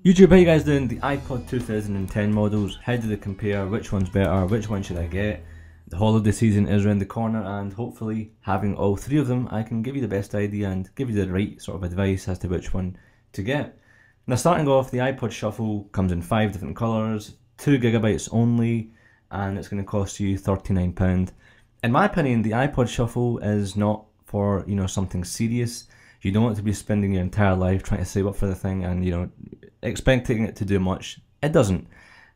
YouTube, how you guys doing? The iPod 2010 models, how do they compare, which one's better, which one should I get? The holiday season is around the corner and hopefully having all three of them I can give you the best idea and give you the right sort of advice as to which one to get. Now starting off, the iPod Shuffle comes in 5 different colours, 2 GB only, and it's going to cost you £39. In my opinion, the iPod Shuffle is not for, something serious. You don't want to be spending your entire life trying to save up for the thing and, expecting it to do much. It doesn't.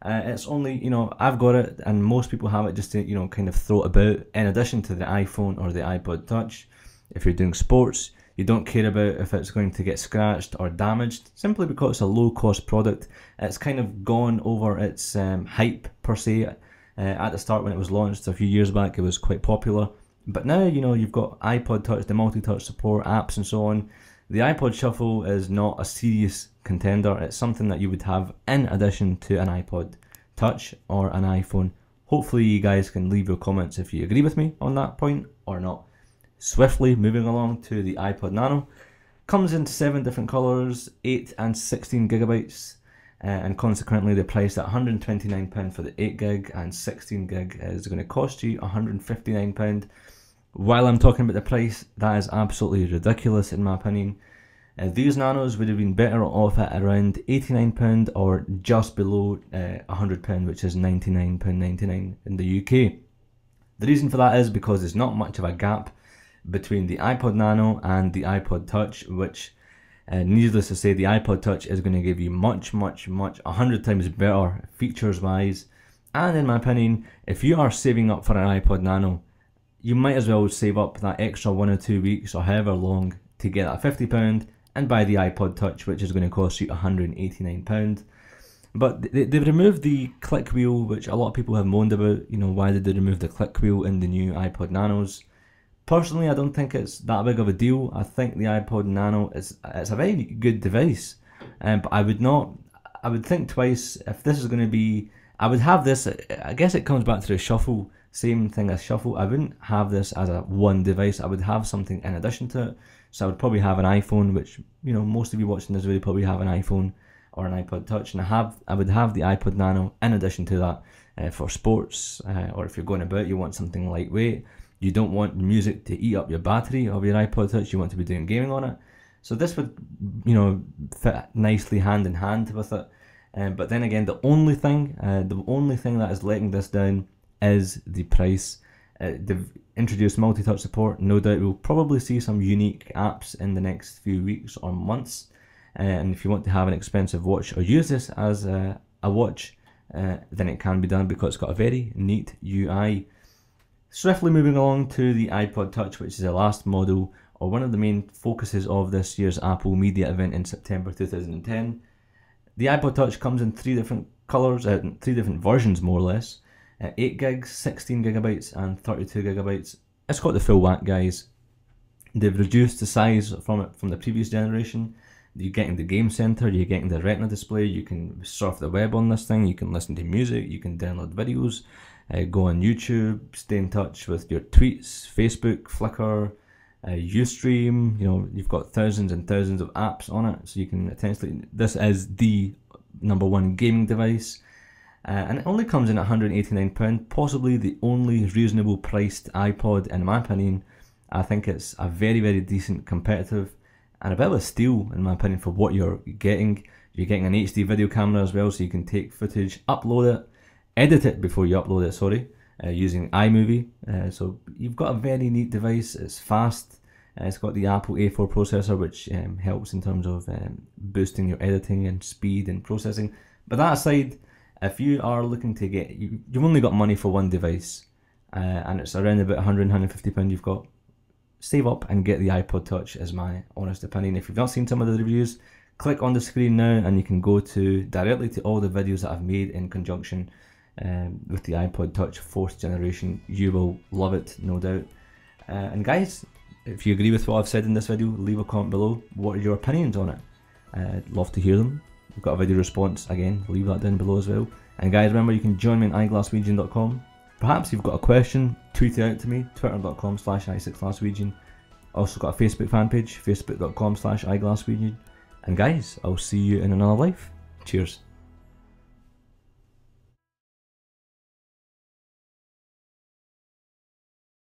It's only, I've got it and most people have it just to, kind of throw it about in addition to the iPhone or the iPod Touch. If you're doing sports, you don't care about if it's going to get scratched or damaged, simply because it's a low cost product. It's kind of gone over its hype per se. At the start when it was launched a few years back, it was quite popular. But now, you've got iPod Touch, the multi-touch support, apps and so on. The iPod Shuffle is not a serious contender. It's something that you would have in addition to an iPod Touch or an iPhone. Hopefully you guys can leave your comments if you agree with me on that point or not. Swiftly moving along to the iPod Nano. Comes in 7 different colours, 8 and 16 gigabytes. And consequently they're priced at £129 for the 8GB and 16GB is going to cost you £159. While I'm talking about the price, that is absolutely ridiculous in my opinion. These Nanos would have been better off at around £89 or just below £100, which is £99.99 in the UK. The reason for that is because there's not much of a gap between the iPod Nano and the iPod Touch, which needless to say, the iPod Touch is going to give you much 100 times better features wise. And in my opinion, if you are saving up for an iPod Nano, you might as well save up that extra 1 or 2 weeks or however long to get that £50 and buy the iPod Touch, which is going to cost you £189. But they've removed the click wheel, which a lot of people have moaned about. Why did they remove the click wheel in the new iPod Nanos? Personally, I don't think it's that big of a deal. I think the iPod Nano it's a very good device, but I would think twice if this is going to be. I would have this. I guess it comes back to the Shuffle, same thing as Shuffle. I wouldn't have this as a one device. I would have something in addition to it. So I would probably have an iPhone, which most of you watching this video probably have an iPhone or an iPod Touch, and I would have the iPod Nano in addition to that for sports or if you're going about, you want something lightweight. You don't want music to eat up your battery of your iPod Touch, you want to be doing gaming on it. So this would, fit nicely hand in hand with it. But then again, the only thing that is letting this down is the price. They've introduced multi-touch support. No doubt we'll probably see some unique apps in the next few weeks or months. And if you want to have an expensive watch or use this as a watch, then it can be done because it's got a very neat UI. Swiftly moving along to the iPod Touch, which is the last model or one of the main focuses of this year's Apple Media event in September 2010. The iPod Touch comes in 3 different colours, 3 different versions more or less. 8GB, 16GB and 32GB. It's got the full whack, guys. They've reduced the size from the previous generation. You're getting the game center, you're getting the retina display, you can surf the web on this thing, you can listen to music, you can download videos. Go on YouTube, stay in touch with your tweets, Facebook, FlickR, Ustream. You've got thousands and thousands of apps on it, so you can essentially. This is the #1 gaming device, and it only comes in at £189. Possibly the only reasonable priced iPod in my opinion. I think it's a very decent competitive and a bit of a steal in my opinion for what you're getting. You're getting an HD video camera as well, so you can take footage, upload it. Edit it before you upload it, using iMovie. So you've got a very neat device. It's fast. It's got the Apple A4 processor, which helps in terms of boosting your editing and speed and processing. But that aside, if you are looking to get, you've only got money for one device, and it's around about £100–150 you've got, save up and get the iPod Touch is my honest opinion. If you've not seen some of the reviews, click on the screen now and you can go directly to all the videos that I've made in conjunction with the iPod Touch 4th generation. You will love it, no doubt. And guys, if you agree with what I've said in this video, leave a comment below. What are your opinions on it? I'd love to hear them. We've got a video response, again, leave that down below as well. And guys, remember you can join me on iGlaswegian.com. Perhaps you've got a question, tweet it out to me, twitter.com/i6glasswegian. Also got a Facebook fan page, facebook.com/iGlaswegian. And guys, I'll see you in another life. Cheers.